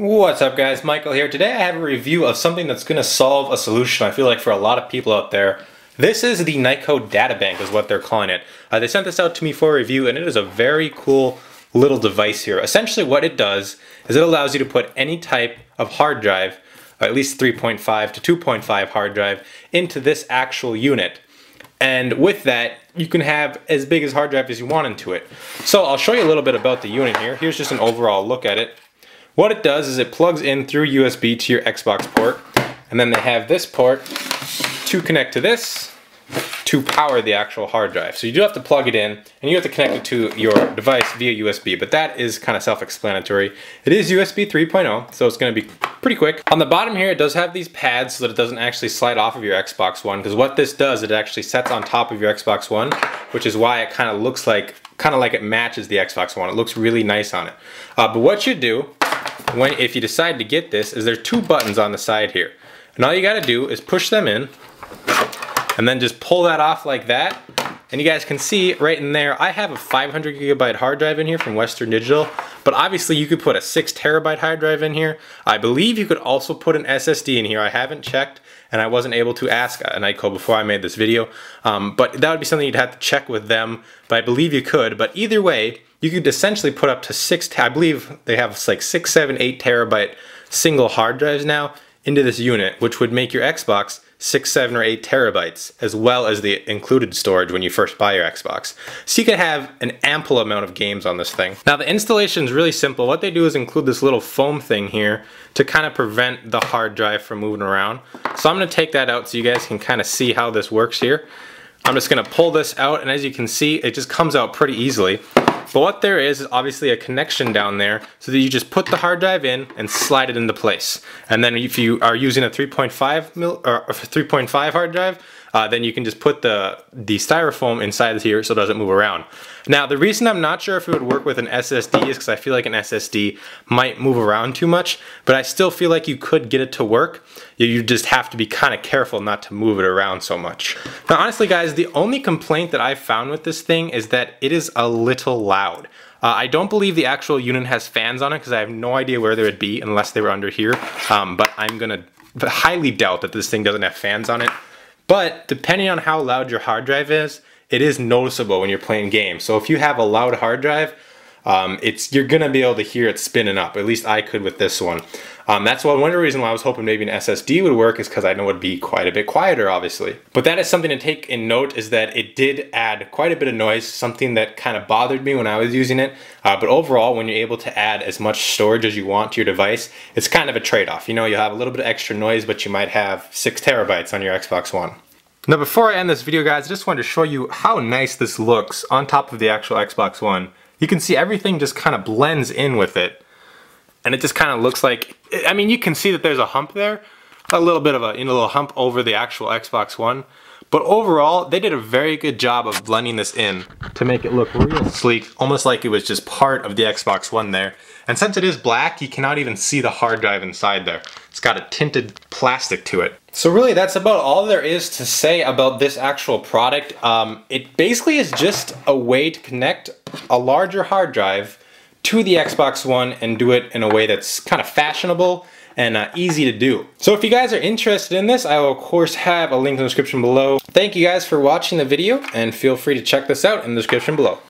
What's up guys, Michael here. Today I have a review of something that's going to solve a solution I feel like for a lot of people out there. This is the Nyko Data Bank is what they're calling it. They sent this out to me for a review and it is a very cool little device here. Essentially what it does is it allows you to put any type of hard drive, at least 3.5 to 2.5 hard drive, into this actual unit. And with that, you can have as big as hard drive as you want into it. So I'll show you a little bit about the unit here. Here's just an overall look at it. What it does is it plugs in through USB to your Xbox port, and then they have this port to connect to this to power the actual hard drive. So you do have to plug it in, and you have to connect it to your device via USB, but that is kind of self-explanatory. It is USB 3.0, so it's going to be pretty quick. On the bottom here, it does have these pads so that it doesn't actually slide off of your Xbox One, because what this does, it actually sets on top of your Xbox One, which is why it kind of looks like, it matches the Xbox One. It looks really nice on it. But what you do, if you decide to get this, is there's two buttons on the side here. And all you gotta do is push them in, and then just pull that off like that. And you guys can see right in there, I have a 500 gigabyte hard drive in here from Western Digital, but obviously you could put a 6 terabyte hard drive in here. I believe you could also put an SSD in here. I haven't checked, and I wasn't able to ask Nyko before I made this video, but that would be something you'd have to check with them, but I believe you could. But either way, you could essentially put up to I believe they have like 6, 7, 8 terabyte single hard drives now into this unit, which would make your Xbox 6, 7, or 8 terabytes, as well as the included storage when you first buy your Xbox. So you could have an ample amount of games on this thing. Now the installation is really simple. What they do is include this little foam thing here to kind of prevent the hard drive from moving around. So I'm going to take that out so you guys can kind of see how this works here. I'm just going to pull this out, and as you can see, it just comes out pretty easily. But what there is obviously a connection down there so that you just put the hard drive in and slide it into place. And then if you are using a 3.5 hard drive, then you can just put the styrofoam inside here so it doesn't move around. Now the reason I'm not sure if it would work with an SSD is because I feel like an SSD might move around too much, but I still feel like you could get it to work. You just have to be kind of careful not to move it around so much. Now honestly guys, the only complaint that I've found with this thing is that it is a little loud. I don't believe the actual unit has fans on it because I have no idea where they would be unless they were under here, but I'm gonna highly doubt that this thing doesn't have fans on it. But depending on how loud your hard drive is, it is noticeable when you're playing games. So if you have a loud hard drive, you're gonna be able to hear it spinning up. At least I could with this one. That's one of the reasons why I was hoping maybe an SSD would work, is because I know it would be quite a bit quieter, obviously. But that is something to take in note, is that it did add quite a bit of noise, something that kind of bothered me when I was using it. But overall, when you're able to add as much storage as you want to your device, it's kind of a trade-off. You know, you'll have a little bit of extra noise, but you might have 6 terabytes on your Xbox One. Now before I end this video guys, I just wanted to show you how nice this looks on top of the actual Xbox One. You can see everything just kind of blends in with it. And it just kind of looks like, I mean, you can see that there's a hump there. A little bit of a little hump over the actual Xbox One. But overall, they did a very good job of blending this in to make it look real sleek, almost like it was just part of the Xbox One there. And since it is black, you cannot even see the hard drive inside there. It's got a tinted plastic to it. So really, that's about all there is to say about this actual product. It basically is just a way to connect a larger hard drive to the Xbox One and do it in a way that's kind of fashionable and easy to do. So if you guys are interested in this, I will of course have a link in the description below. Thank you guys for watching the video, and feel free to check this out in the description below.